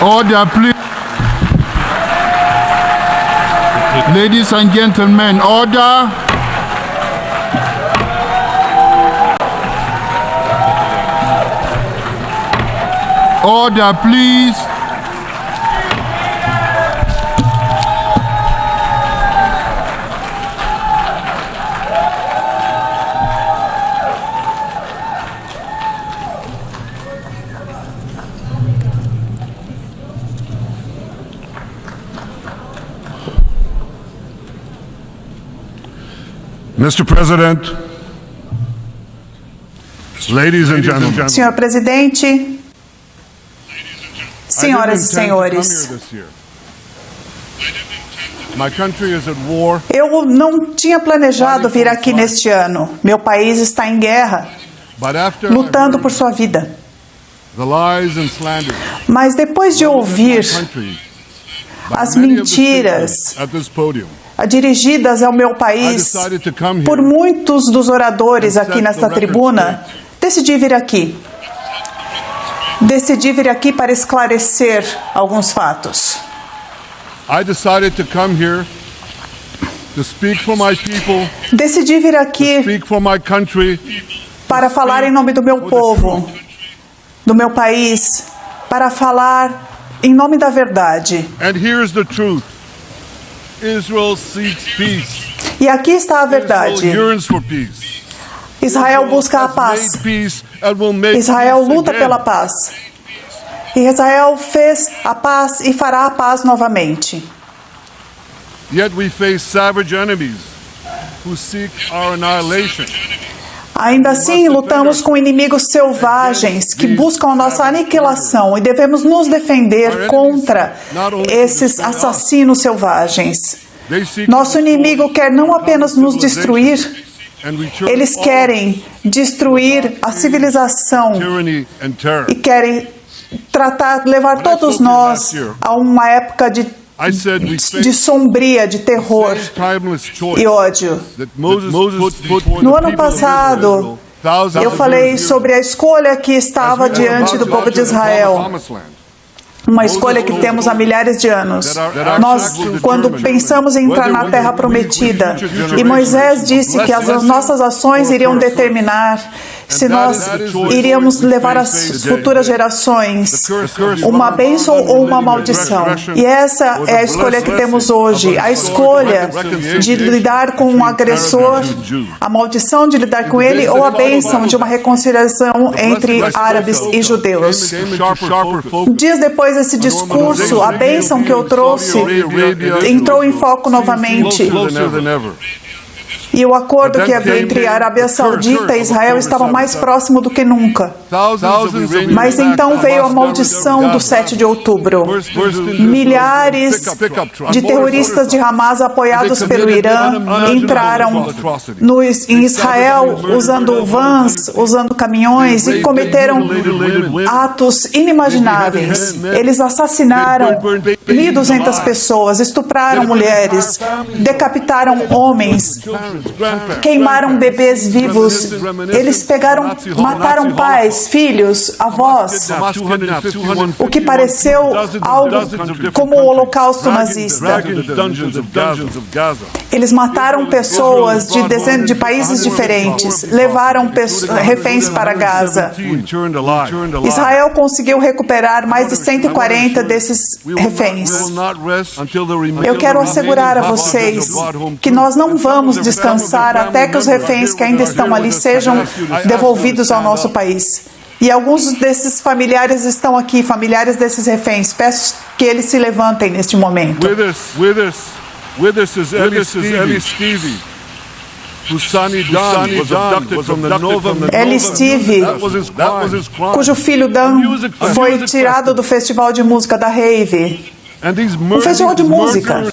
Order, please. Ladies and gentlemen, order. Order, please. Mr. President, ladies and gentlemen, Senhor presidente, senhoras e senhores, eu não tinha planejado vir aqui neste ano. Meu país está em guerra, lutando por sua vida. Mas depois de ouvir as mentiras dirigidas ao meu país por muitos dos oradores aqui nesta tribuna, decidi vir aqui. Decidi vir aqui para esclarecer alguns fatos. Decidi vir aqui para falar em nome do meu povo, do meu país, para falar em nome da verdade. E aqui está a verdade. Israel busca a paz. Israel luta pela paz. E Israel fez a paz e fará a paz novamente. Ainda assim, lutamos com inimigos selvagens que buscam a nossa aniquilação e devemos nos defender contra esses assassinos selvagens. Nosso inimigo quer não apenas nos destruir, eles querem destruir a civilização e querem levar todos nós a uma época de sombria, de terror e ódio. No ano passado, eu falei sobre a escolha que estava diante do povo de Israel. Uma escolha que temos há milhares de anos. Nós, quando pensamos em entrar na Terra Prometida, e Moisés disse que as nossas ações iriam determinar se nós iríamos levar às futuras gerações uma bênção ou uma maldição. E essa é a escolha que temos hoje. A escolha de lidar com um agressor, a maldição de lidar com ele, ou a bênção de uma reconciliação entre árabes e judeus. Dias depois desse discurso, a bênção que eu trouxe entrou em foco novamente. E o acordo que havia entre a Arábia Saudita e Israel estava mais próximo do que nunca. Mas então veio a maldição do 7 de outubro. Milhares de terroristas de Hamas apoiados pelo Irã entraram em Israel usando vans, usando caminhões e cometeram atos inimagináveis. Eles assassinaram 1.200 pessoas, estupraram mulheres, decapitaram homens, queimaram bebês vivos. Eles mataram pais, filhos, avós, o que pareceu algo como o Holocausto nazista. Eles mataram pessoas de países diferentes, levaram reféns para Gaza. Israel conseguiu recuperar mais de 140 desses reféns. Eu quero assegurar a vocês que nós não vamos descansar até que os reféns que ainda estão ali sejam devolvidos ao nosso país. E alguns desses familiares estão aqui, familiares desses reféns. Peço que eles se levantem neste momento. With us is Eli Stevie, whose son Dan was abducted from the Nova. Eli Stevie, cujo filho Dan foi tirado do festival de música da Rave. Um festival de música.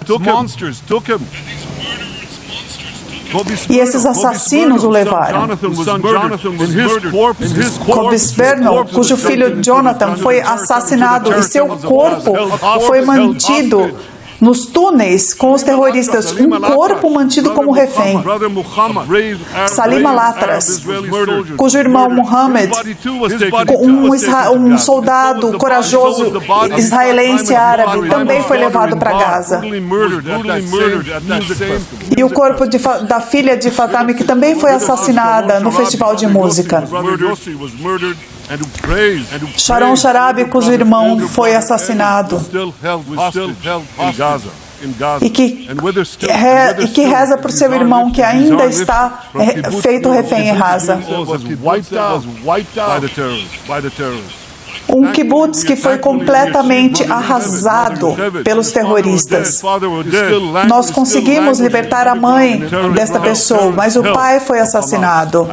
E esses assassinos o levaram. Cobus Burnham, cujo filho Jonathan foi assassinado e seu corpo foi mantido nos túneis com os terroristas, um corpo mantido como refém. Salim Malatras, cujo irmão Muhammad, um soldado corajoso israelense árabe, também foi levado para Gaza. E o corpo da filha de Fatami, que também foi assassinada no festival de música. Sharon Sharabi, cujo irmão foi assassinado. E que reza por seu irmão que ainda está feito refém em Gaza. Um kibbutz que foi completamente arrasado pelos terroristas. Nós conseguimos libertar a mãe desta pessoa, mas o pai foi assassinado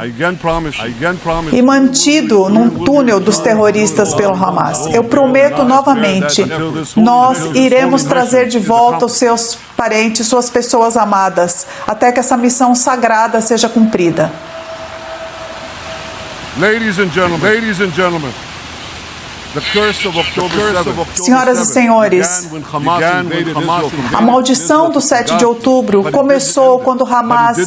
e mantido num túnel dos terroristas pelo Hamas. Eu prometo novamente, nós iremos trazer de volta os seus parentes, suas pessoas amadas, até que essa missão sagrada seja cumprida. Ladies and gentlemen, senhoras e senhores, a maldição do 7 de outubro começou quando Hamas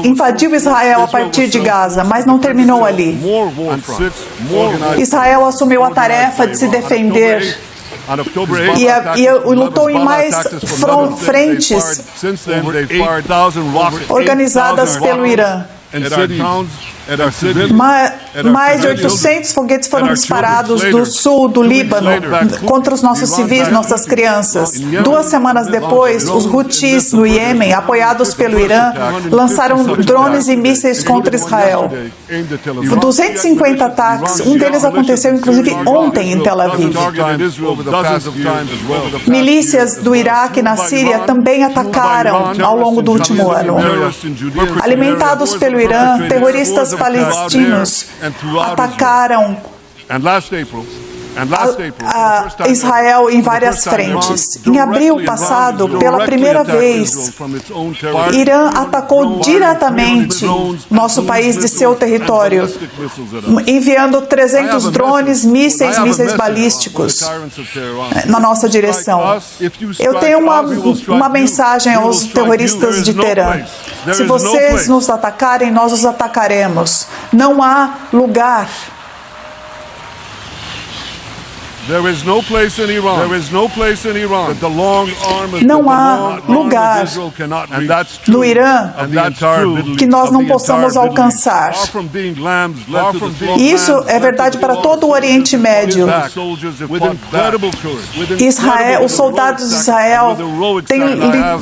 invadiu Israel a partir de Gaza, mas não terminou ali. Israel assumiu a tarefa de se defender e lutou em mais frentes organizadas pelo Irã. Mais de 800 foguetes foram disparados do sul do Líbano contra os nossos civis, nossas crianças. 2 semanas depois, os Houthis no Iêmen, apoiados pelo Irã, lançaram drones e mísseis contra Israel. 250 ataques, um deles aconteceu inclusive ontem em Tel Aviv. Milícias do Iraque e na Síria também atacaram ao longo do último ano. Alimentados pelo Irã, terroristas palestinos atacaram Israel em várias frentes. Em abril passado, pela primeira vez, Irã atacou diretamente nosso país de seu território, enviando 300 drones, mísseis balísticos na nossa direção. Eu tenho uma mensagem aos terroristas de Teherã. Se vocês nos atacarem, nós os atacaremos. Não há lugar. Não há lugar no Irã que nós não possamos alcançar. Isso é verdade para todo o Oriente Médio. Os soldados de Israel têm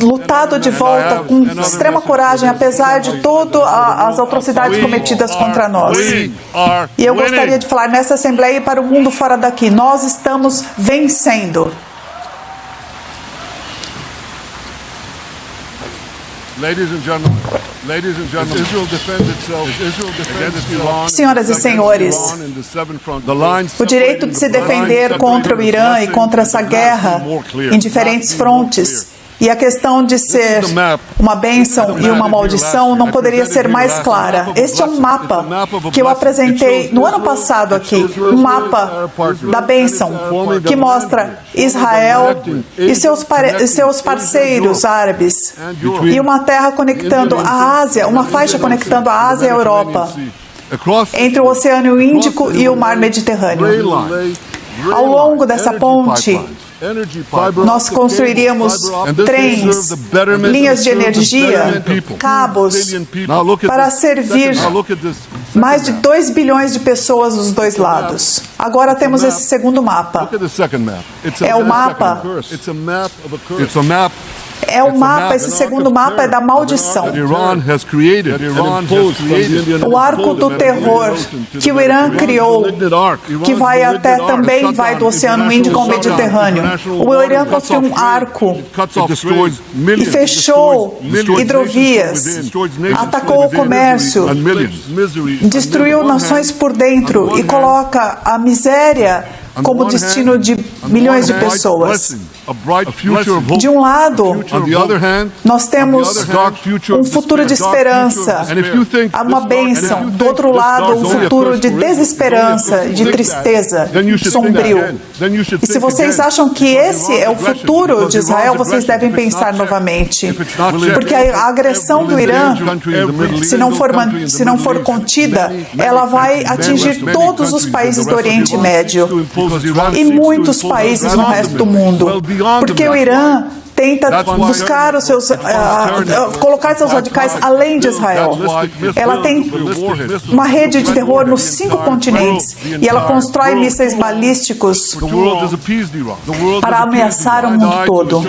lutado de volta com extrema coragem, apesar de todas as atrocidades cometidas contra nós. E eu gostaria de falar nessa Assembleia e para o mundo fora daqui. Nós estamos vencendo. Senhoras e senhores, o direito de se defender contra o Irã e contra essa guerra em diferentes frontes, e a questão de ser uma bênção e uma maldição não poderia ser mais clara. Este é um mapa que eu apresentei no ano passado aqui, um mapa da bênção, que mostra Israel e seus parceiros árabes, e uma terra conectando a Ásia, uma faixa conectando a Ásia e a Europa, entre o Oceano Índico e o Mar Mediterrâneo. Ao longo dessa ponte, nós construiríamos trens, linhas de energia, cabos, para servir mais de 2 bilhões de pessoas dos dois lados. Agora temos esse segundo mapa. É o mapa. Esse segundo mapa é da maldição. O arco do terror que o Irã criou, que também vai do Oceano Índico ao Mediterrâneo. O Irã construiu um arco e fechou hidrovias, atacou o comércio, destruiu nações por dentro e coloca a miséria como destino de milhões de pessoas. De um lado, nós temos um futuro de esperança, uma bênção. Do outro lado, um futuro de desesperança, de tristeza, sombrio. E se vocês acham que esse é o futuro de Israel, vocês devem pensar novamente. Porque a agressão do Irã, se não for contida, ela vai atingir todos os países do Oriente Médio e muitos países no resto do mundo. Porque o Irã tenta buscar os seus, colocar seus radicais além de Israel. Ela tem uma rede de terror nos 5 continentes e ela constrói mísseis balísticos para ameaçar o mundo todo.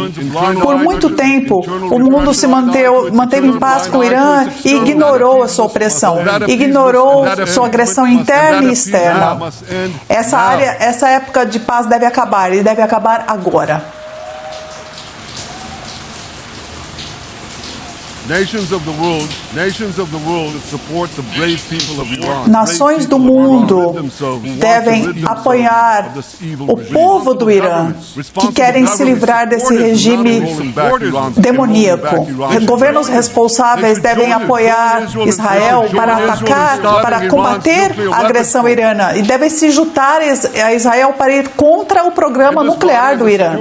Por muito tempo, o mundo se manteve em paz com o Irã e ignorou a sua opressão, ignorou sua agressão interna e externa. Essa época de paz deve acabar e deve acabar agora. Nações do mundo devem apoiar o povo do Irã, que querem se livrar desse regime demoníaco. Governos responsáveis devem apoiar Israel para atacar, para combater a agressão irana, e devem se juntar a Israel para ir contra o programa nuclear do Irã.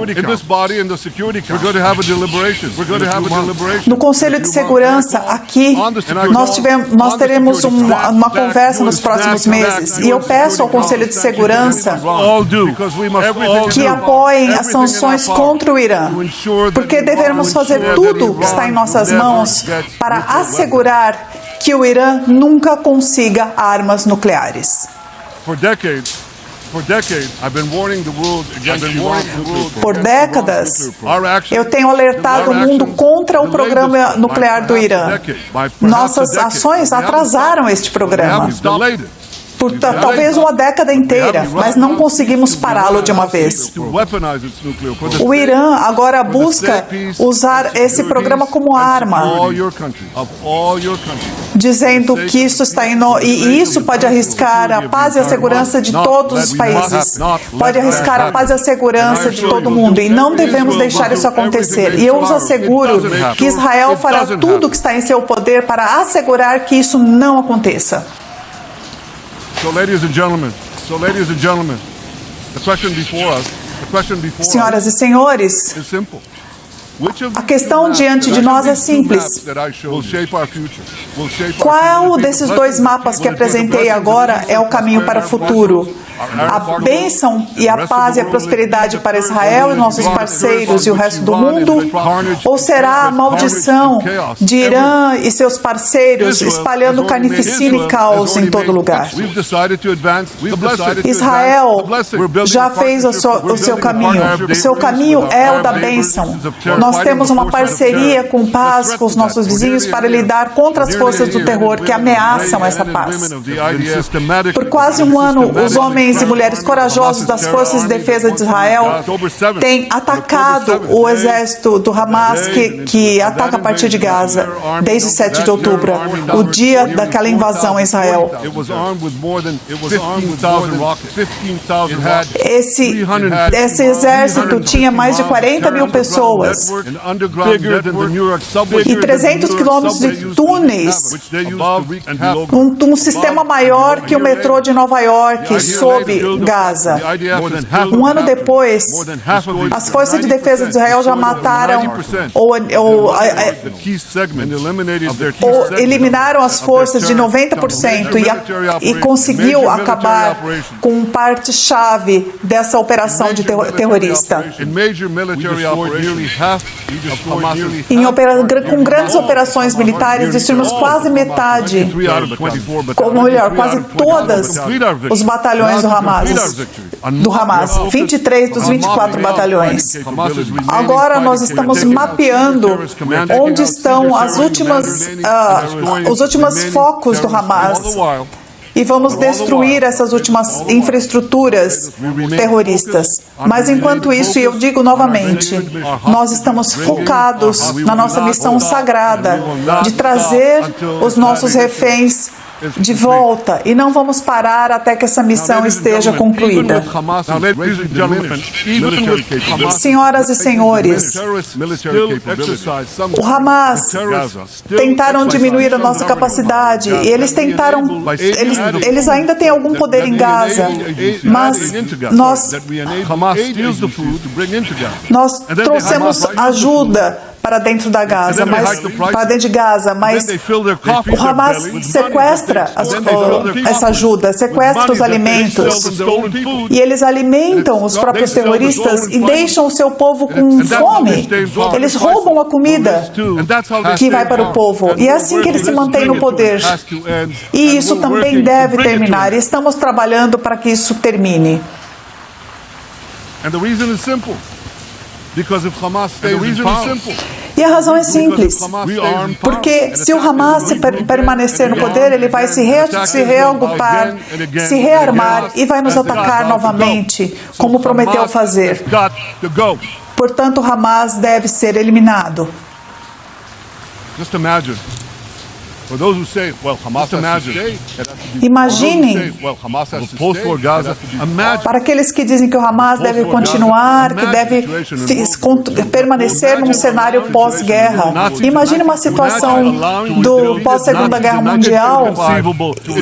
No Conselho de Segurança, aqui, nós teremos uma conversa nos próximos meses. E eu peço ao Conselho de Segurança que apoiem as sanções contra o Irã, porque devemos fazer tudo que está em nossas mãos para assegurar que o Irã nunca consiga armas nucleares. Por décadas, eu tenho alertado o mundo contra o programa nuclear do Irã. Nossas ações atrasaram este programa por talvez uma década inteira, mas não conseguimos pará-lo de uma vez. O Irã agora busca usar esse programa como arma, dizendo que isso está indo, e isso pode arriscar a paz e a segurança de todos os países, pode arriscar a paz e a segurança de todo mundo, e não devemos deixar isso acontecer. E eu os asseguro que Israel fará tudo o que está em seu poder para assegurar que isso não aconteça. Senhoras e senhores, a questão diante de nós é simples. Qual desses 2 mapas que apresentei agora é o caminho para o futuro? A bênção e a paz e a prosperidade para Israel e nossos parceiros e o resto do mundo? Ou será a maldição de Irã e seus parceiros espalhando carnificina e caos em todo lugar? Israel já fez o seu caminho. O seu caminho é o da bênção. Nós temos uma parceria com paz com os nossos vizinhos para lidar contra as forças do terror que ameaçam essa paz. Por quase um ano, os homens e mulheres corajosos das Forças de Defesa de Israel têm atacado o exército do Hamas que ataca a partir de Gaza desde 7 de outubro, o dia daquela invasão a Israel. Esse exército tinha mais de 40 mil pessoas e 300 quilômetros de túneis, um sistema maior que o metrô de Nova York sob Gaza. Um ano depois, as forças de defesa de Israel já mataram ou eliminaram as forças de 90% e conseguiu acabar com parte-chave dessa operação terrorista. Com grandes operações militares, destruímos quase metade, quase todas os batalhões do Hamas, 23 dos 24 batalhões. Agora nós estamos mapeando onde estão os últimos focos do Hamas e vamos destruir essas últimas infraestruturas terroristas. Mas enquanto isso, e eu digo novamente, nós estamos focados na nossa missão sagrada de trazer os nossos reféns de volta e não vamos parar até que essa missão esteja concluída. Senhoras e senhores, o Hamas tentaram diminuir a nossa capacidade e eles ainda têm algum poder em Gaza, mas nós trouxemos ajuda para dentro da Gaza, para dentro de Gaza, mas o Hamas sequestra essa ajuda, sequestra os alimentos e eles alimentam os próprios terroristas e deixam o seu povo com fome. Eles roubam a comida que vai para o povo e é assim que eles se mantêm no poder. E isso também deve terminar e estamos trabalhando para que isso termine. E a razão é simples, porque se o Hamas permanecer no poder, ele vai se reagrupar, se rearmar e vai nos atacar novamente, como prometeu fazer. Portanto, o Hamas deve ser eliminado. Imaginem, para aqueles que dizem que o Hamas deve continuar, que deve permanecer num cenário pós-guerra. Imagine uma situação do pós-Segunda Guerra Mundial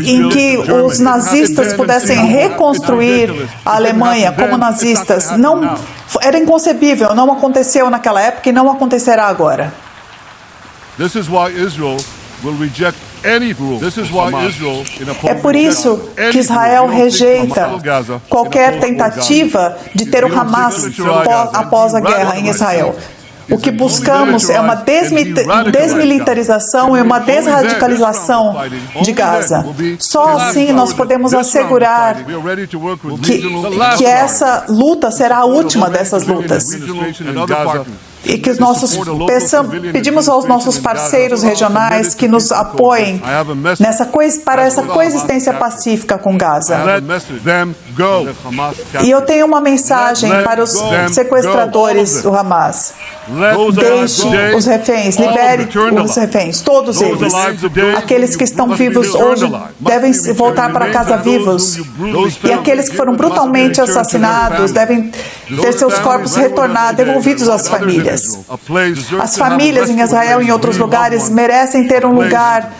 em que os nazistas pudessem reconstruir a Alemanha como nazistas. Não, era inconcebível, não aconteceu naquela época e não acontecerá agora. É por isso que Israel rejeita qualquer tentativa de ter o Hamas após a guerra em Israel. O que buscamos é uma desmilitarização e uma desradicalização de Gaza. Só assim nós podemos assegurar que essa luta será a última dessas lutas. E que pedimos aos nossos parceiros regionais que nos apoiem para essa coexistência pacífica com Gaza. E eu tenho uma mensagem para os sequestradores do Hamas. Deixe os reféns, libere os reféns, todos eles. Aqueles que estão vivos hoje devem voltar para casa vivos. E aqueles que foram brutalmente assassinados devem ter seus corpos devolvidos às famílias. As famílias em Israel e em outros lugares merecem ter um lugar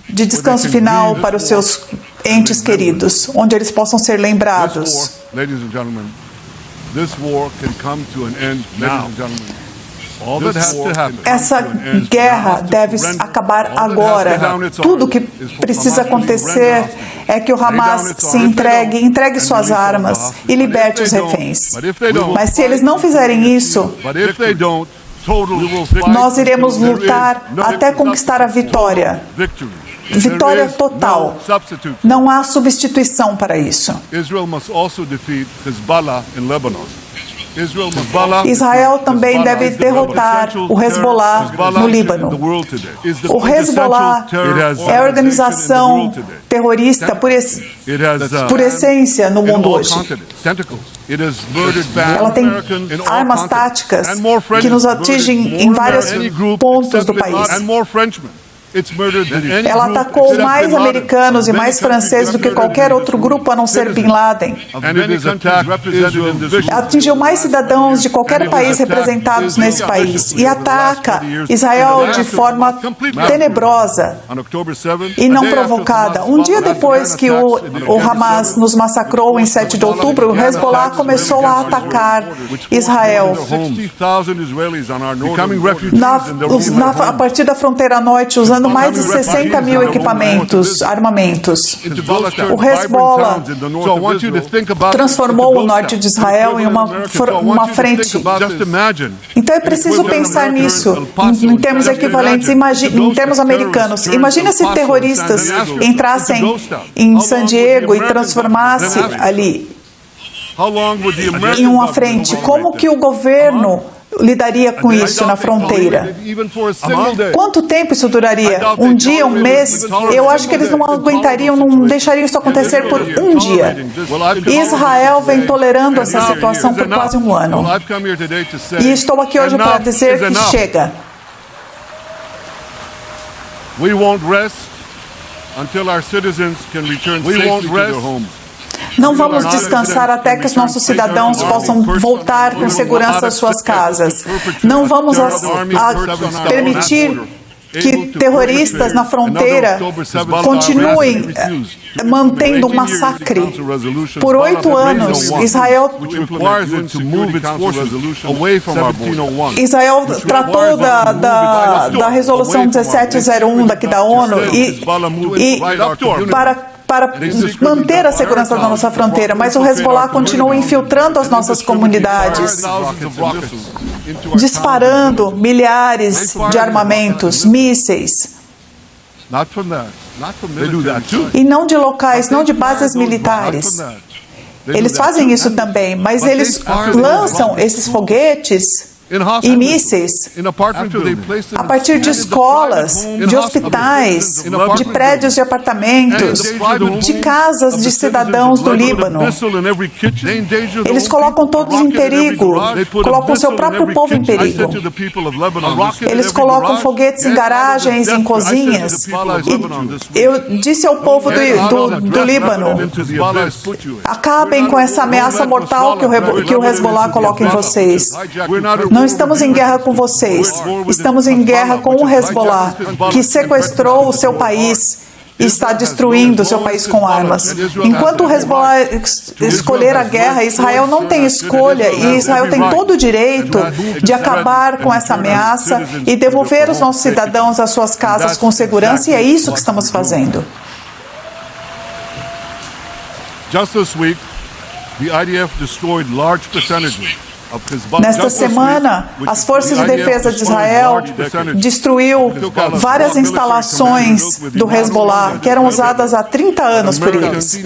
de descanso final para os seus entes queridos, onde eles possam ser lembrados. Essa guerra deve acabar agora. Tudo o que precisa acontecer é que o Hamas se entregue suas armas e liberte os reféns. Mas se eles não fizerem isso, nós iremos lutar até conquistar a vitória. Vitória total. Não há substituição para isso. Israel também deve derrotar o Hezbollah no Líbano. O Hezbollah é a organização terrorista por essência no mundo hoje. Ela tem armas táticas que nos atingem em vários pontos do país. Ela atacou mais americanos e mais franceses do que qualquer outro grupo a não ser Bin Laden. Atingiu mais cidadãos de qualquer país representados nesse país e ataca Israel de forma tenebrosa e não provocada. Um dia depois que o Hamas nos massacrou em 7 de outubro, o Hezbollah começou a atacar Israel. A partir da fronteira norte, usando mais de 60 mil armamentos. O Hezbollah transformou o norte de Israel em uma frente. Então é preciso pensar nisso, em termos equivalentes, em termos americanos. Imagina se terroristas entrassem em San Diego e transformassem ali em uma frente. Como que o governo lidaria com isso na fronteira? Quanto tempo isso duraria? Um dia, um mês? Eu acho que eles não aguentariam, não deixariam isso acontecer por um dia. Israel vem tolerando essa situação por quase um ano. E estou aqui hoje para dizer que chega. until our citizens can return safely to their homes. Não vamos descansar até que os nossos cidadãos possam voltar com segurança às suas casas. Não vamos permitir que terroristas na fronteira continuem mantendo um massacre. Por 8 anos, Israel tratou da resolução 1701 daqui da ONU para manter a segurança da nossa fronteira, mas o Hezbollah continua infiltrando as nossas comunidades, disparando milhares de armamentos, mísseis, e não de locais, não de bases militares. Eles fazem isso também, mas eles lançam esses foguetes e mísseis a partir de escolas, de hospitais, de prédios de apartamentos, de casas de cidadãos do Líbano. Eles colocam todos em perigo, colocam seu próprio povo em perigo. Eles colocam foguetes em garagens, em cozinhas. E eu disse ao povo do Líbano: acabem com essa ameaça mortal que o Hezbollah coloca em vocês. Não estamos em guerra com vocês, estamos em guerra com o Hezbollah, que sequestrou o seu país e está destruindo o seu país com armas. Enquanto o Hezbollah escolher a guerra, Israel não tem escolha, e Israel tem todo o direito de acabar com essa ameaça e devolver os nossos cidadãos às suas casas com segurança, e é isso que estamos fazendo. Just this week, the IDF destroyed large percentages. Nesta semana, as Forças de Defesa de Israel destruiu várias instalações do Hezbollah que eram usadas há 30 anos por eles.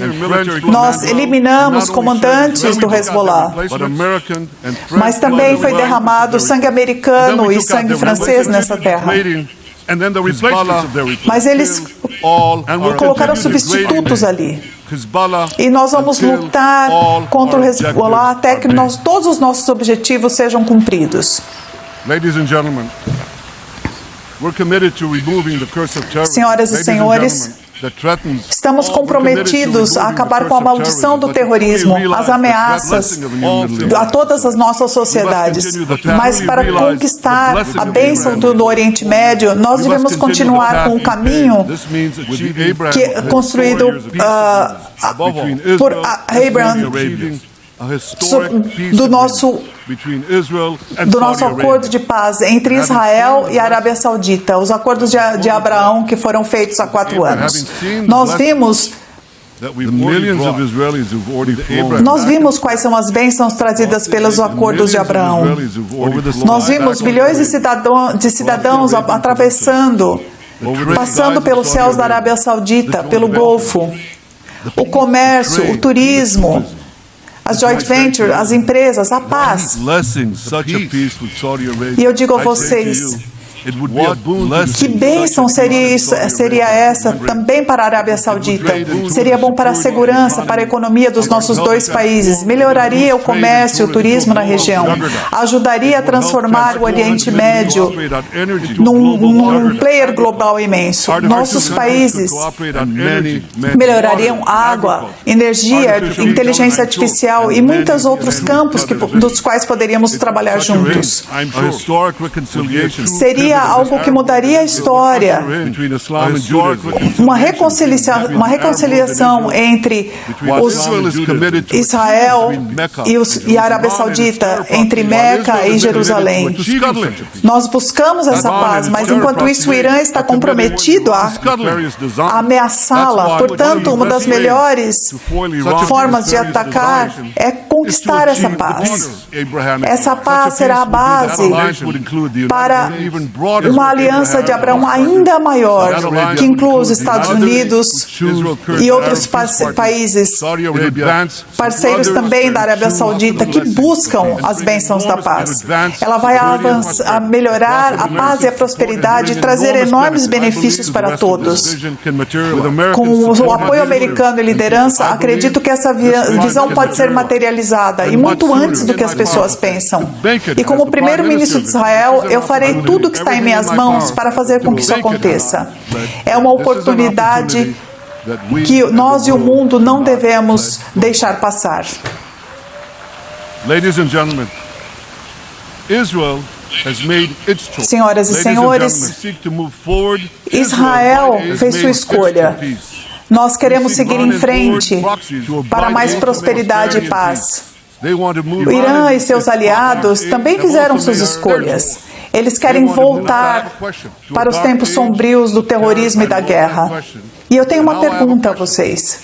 Nós eliminamos comandantes do Hezbollah, mas também foi derramado sangue americano e sangue francês nessa terra. Mas eles colocaram substitutos ali. E nós vamos lutar contra o Hezbollah até que todos os nossos objetivos sejam cumpridos. Senhoras e senhores, estamos comprometidos a acabar com a maldição do terrorismo, as ameaças a todas as nossas sociedades. Mas para conquistar a bênção do Oriente Médio, nós devemos continuar com o caminho que é construído por Abraham, do nosso acordo de paz entre Israel e a Arábia Saudita, os acordos de Abraão que foram feitos há 4 anos. Nós vimos quais são as bênçãos trazidas pelos acordos de Abraão. Nós vimos milhões de cidadãos atravessando, passando pelos céus da Arábia Saudita, pelo Golfo, o comércio, o turismo, as joint ventures, as empresas, a paz. E eu digo a vocês, que bênção seria essa também para a Arábia Saudita? Seria bom para a segurança, para a economia dos nossos dois países, melhoraria o comércio e o turismo na região, ajudaria a transformar o Oriente Médio num player global imenso. Nossos países melhorariam água, energia, inteligência artificial e muitos outros campos dos quais poderíamos trabalhar juntos. Seria algo que mudaria a história, uma reconciliação entre Israel e a Arábia Saudita, entre Meca e Jerusalém. Nós buscamos essa paz, mas enquanto isso o Irã está comprometido a ameaçá-la. Portanto, uma das melhores formas de atacar é conquistar essa paz. Essa paz será a base para uma aliança de Abraão ainda maior, que inclui os Estados Unidos e outros países, parceiros também da Arábia Saudita, que buscam as bênçãos da paz. Ela vai melhorar a paz e a prosperidade e trazer enormes benefícios para todos. Com o apoio americano e liderança, acredito que essa visão pode ser materializada organizada e muito antes do que as pessoas pensam. E como primeiro-ministro de Israel, eu farei tudo o que está em minhas mãos para fazer com que isso aconteça. É uma oportunidade que nós e o mundo não devemos deixar passar. Ladies and gentlemen, Israel has made its choice. Senhoras e senhores, Israel fez sua escolha. Nós queremos seguir em frente para mais prosperidade e paz. O Irã e seus aliados também fizeram suas escolhas. Eles querem voltar para os tempos sombrios do terrorismo e da guerra. E eu tenho uma pergunta a vocês.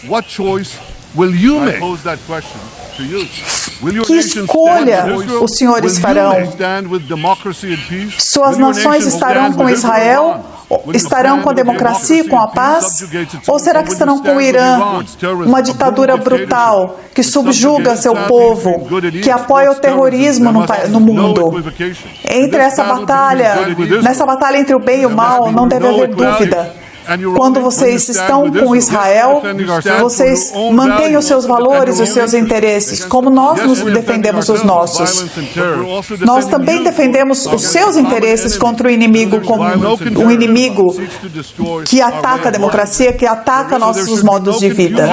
Que escolha os senhores farão? Suas nações estarão com Israel? Estarão com a democracia e com a paz? Ou será que estarão com o Irã, uma ditadura brutal que subjuga seu povo, que apoia o terrorismo no mundo? Nessa batalha entre o bem e o mal, não deve haver dúvida. Quando vocês estão com Israel, vocês mantêm os seus valores, os seus interesses, como nós nos defendemos os nossos. Nós também defendemos os seus interesses contra o inimigo, como um inimigo que ataca a democracia, que ataca nossos modos de vida.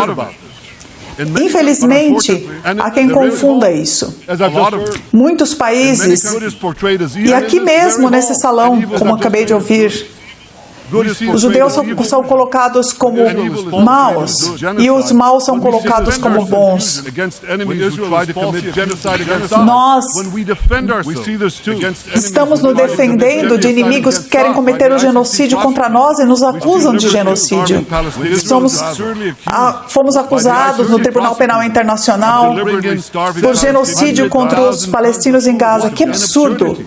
Infelizmente, há quem confunda isso. Muitos países, e aqui mesmo nesse salão, como acabei de ouvir, os judeus são colocados como maus e os maus são colocados como bons. Nós estamos nos defendendo de inimigos que querem cometer o genocídio contra nós e nos acusam de genocídio. Fomos acusados no Tribunal Penal Internacional por genocídio contra os palestinos em Gaza. Que absurdo!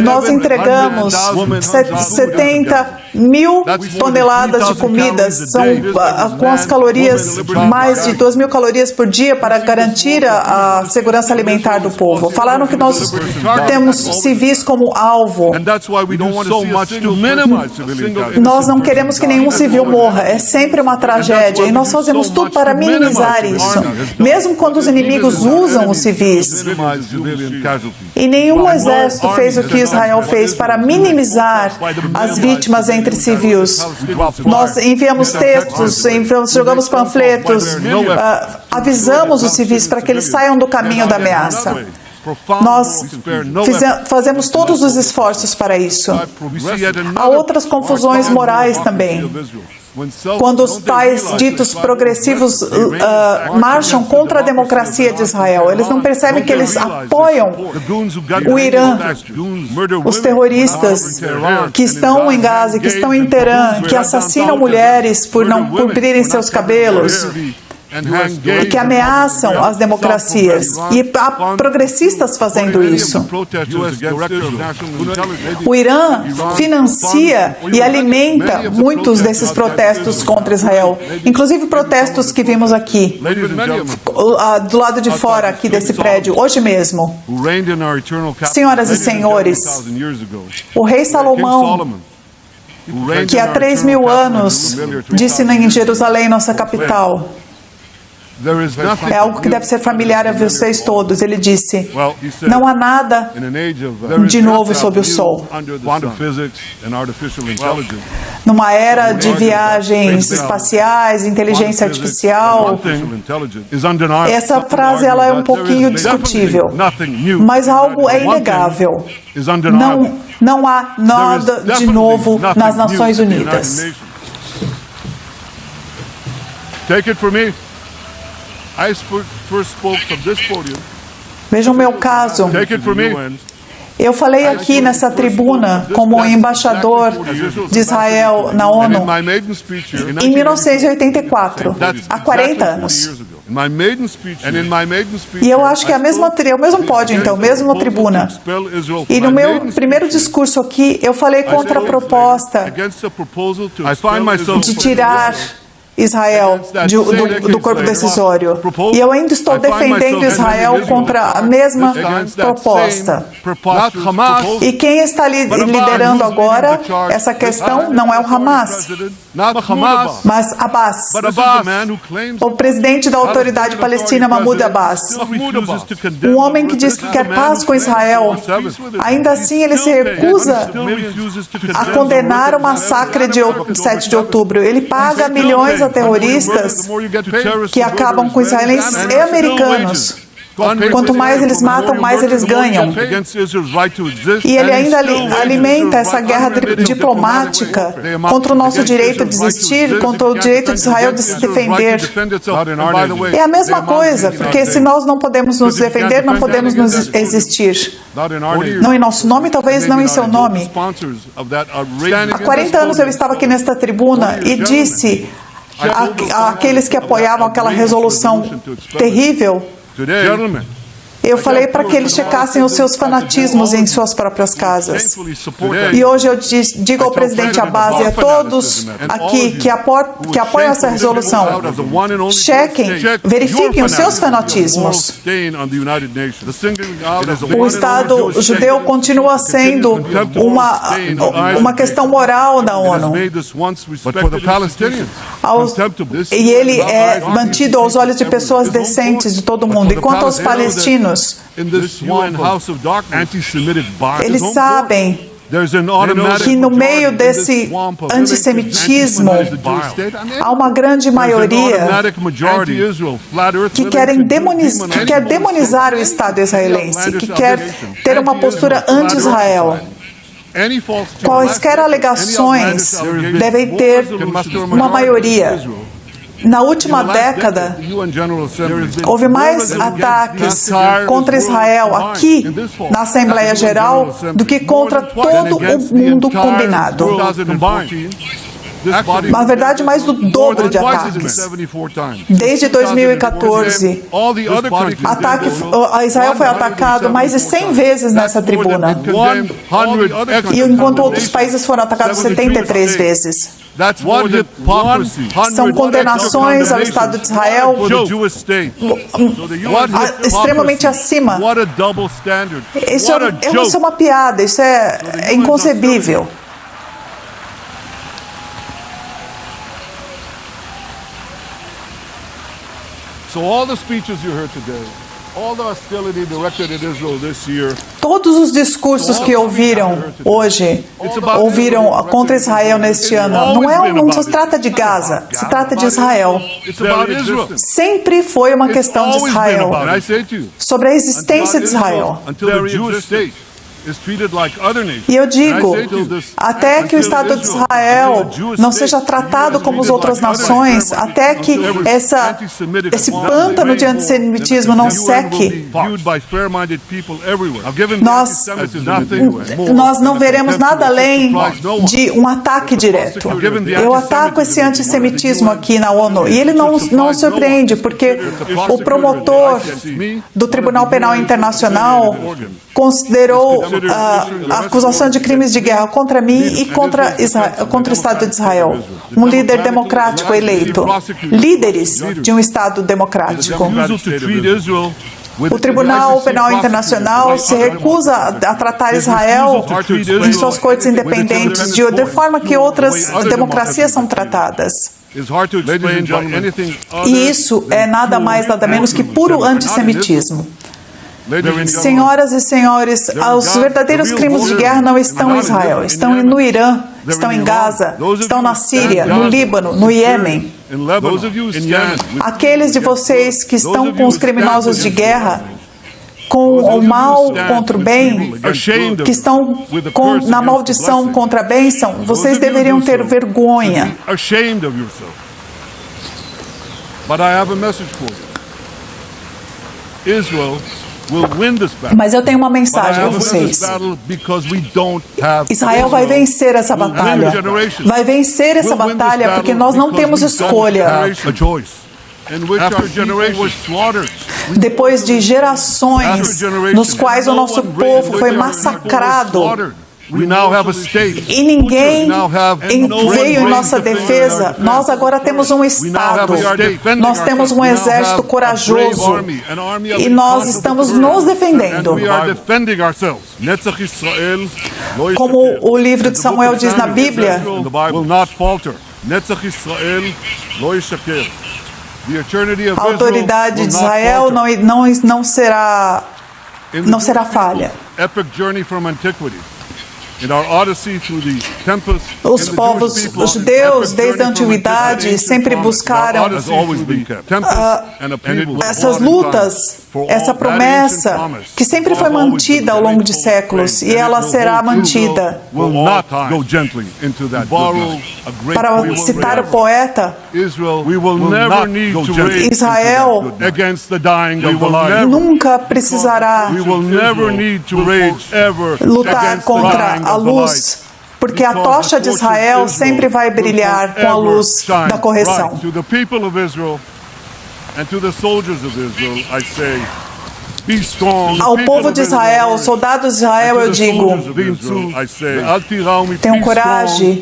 Nós entregamos 70 mil toneladas de comidas, com as calorias, mais de 2.000 calorias por dia para garantir a segurança alimentar do povo. Falaram que nós temos civis como alvo. Nós não queremos que nenhum civil morra. É sempre uma tragédia e nós fazemos tudo para minimizar isso. Mesmo quando os inimigos usam os civis. E nenhum exército fez o que Israel fez para minimizar as vítimas entre civis. Nós enviamos textos, jogamos panfletos, avisamos os civis para que eles saiam do caminho da ameaça. Nós fazemos todos os esforços para isso. Há outras confusões morais também. Quando os tais ditos progressivos marcham contra a democracia de Israel, eles não percebem que eles apoiam o Irã, os terroristas que estão em Gaza, que estão em Teherã, que assassinam mulheres por não cobrirem seus cabelos, e que ameaçam as democracias. E há progressistas fazendo isso. O Irã financia e alimenta muitos desses protestos contra Israel, inclusive protestos que vimos aqui, do lado de fora aqui desse prédio, hoje mesmo. Senhoras e senhores, o rei Salomão, que há 3.000 anos disse em Jerusalém, nossa capital, é algo que deve ser familiar a vocês todos. Ele disse, não há nada de novo sob o sol. Numa era de viagens espaciais, inteligência artificial, essa frase ela é um pouquinho discutível, mas algo é inegável. Não há nada de novo nas Nações Unidas. Take it from me. Vejam o meu caso. Eu falei aqui nessa tribuna como embaixador de Israel na ONU em 1984, há 40 anos. E eu acho que é o mesmo pódio, então, mesma tribuna. E no meu primeiro discurso aqui, eu falei contra a proposta de tirar Israel do corpo decisório. E eu ainda estou defendendo Israel contra a mesma proposta. E quem está liderando agora essa questão não é o Hamas. not Hamas. Mas Abbas, But this is the man who claims o presidente da Autoridade Palestina, Mahmoud Abbas, um homem que diz que quer paz com Israel, ainda assim ele se recusa a condenar o massacre de 7 de outubro. Ele paga milhões a terroristas que acabam com israelenses e americanos. Quanto mais eles matam, mais eles ganham. E ele ainda alimenta essa guerra diplomática contra o nosso direito de existir, contra o direito de Israel de se defender. É a mesma coisa, porque se nós não podemos nos defender, não podemos nos existir. Não em nosso nome, talvez não em seu nome. Há 40 anos eu estava aqui nesta tribuna e disse àqueles que apoiavam aquela resolução terrível, eu falei para que eles checassem os seus fanatismos em suas próprias casas. E hoje eu digo ao presidente Abbas e a todos aqui que apoiam essa resolução, chequem, verifiquem os seus fanatismos. O Estado judeu continua sendo uma questão moral da ONU. E ele é mantido aos olhos de pessoas decentes de todo o mundo. E quanto aos palestinos, eles sabem que no meio desse antissemitismo há uma grande maioria que quer demonizar o Estado israelense, que quer ter uma postura anti-Israel. Quaisquer alegações devem ter uma maioria. Na última década, houve mais ataques contra Israel aqui na Assembleia Geral do que contra todo o mundo combinado. Na verdade, mais do dobro de ataques. Desde 2014, Israel foi atacado mais de 100 vezes nessa tribuna. E enquanto outros países foram atacados 73 vezes. São condenações ao Estado de Israel extremamente acima. Isso é uma piada, isso é inconcebível. Todos os discursos que ouviram contra Israel neste ano, não se trata de Gaza, se trata de Israel. Sempre foi uma questão de Israel, sobre a existência de Israel. E eu digo, até que o Estado de Israel não seja tratado como as outras nações, até que esse pântano de antissemitismo não seque, nós não veremos nada além de um ataque direto. Eu ataco esse antissemitismo aqui na ONU, e ele não surpreende, porque o promotor do Tribunal Penal Internacional considerou a acusação de crimes de guerra contra mim e contra o Estado de Israel. Um líder democrático eleito. Líderes de um Estado democrático. O Tribunal Penal Internacional se recusa a tratar Israel em suas cortes independentes de forma que outras democracias são tratadas. E isso é nada mais, nada menos que puro antissemitismo. Senhoras e senhores, os verdadeiros crimes de guerra não estão em Israel, estão no Irã, estão em Gaza, estão na Síria, no Líbano, no Iêmen. Aqueles de vocês que estão com os criminosos de guerra, com o mal contra o bem, que estão na maldição contra a bênção, vocês deveriam ter vergonha. Mas eu tenho uma mensagem a vocês. Israel vai vencer essa batalha. Vai vencer essa batalha porque nós não temos escolha. Depois de gerações nos quais o nosso povo foi massacrado, e ninguém veio em nossa defesa, nós agora temos um Estado, nós temos um exército corajoso e nós estamos nos defendendo. Como o livro de Samuel diz na Bíblia, Netzach Israel lo yishaker. The eternity of A autoridade de Israel Israel will not falter. não será In the não será Jewish falha. people's epic journey from antiquity, in our odyssey through the tempest, Os povos judeus, desde a antiguidade, sempre buscaram essas lutas, essa promessa que sempre foi mantida ao longo de séculos e ela será mantida. Para citar o poeta, Israel nunca precisará lutar contra a luz, porque a tocha de Israel sempre vai brilhar com a luz da correção. Ao povo de Israel, aos soldados de Israel, eu digo: tenham coragem.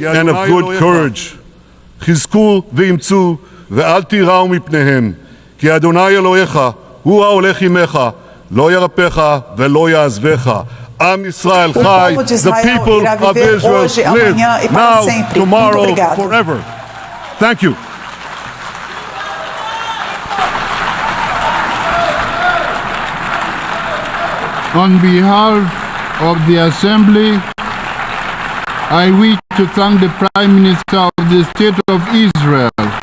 חזקו ואמצו ואל תיראו מפניהם, כי אדוני אלוהיך הוא ההולך עמך, לא ירפך ולא יעזבך. עם ישראל חי, the people of Israel live now, tomorrow, forever. Thank you. On behalf of the Assembly, I wish to thank the Prime Minister of the State of Israel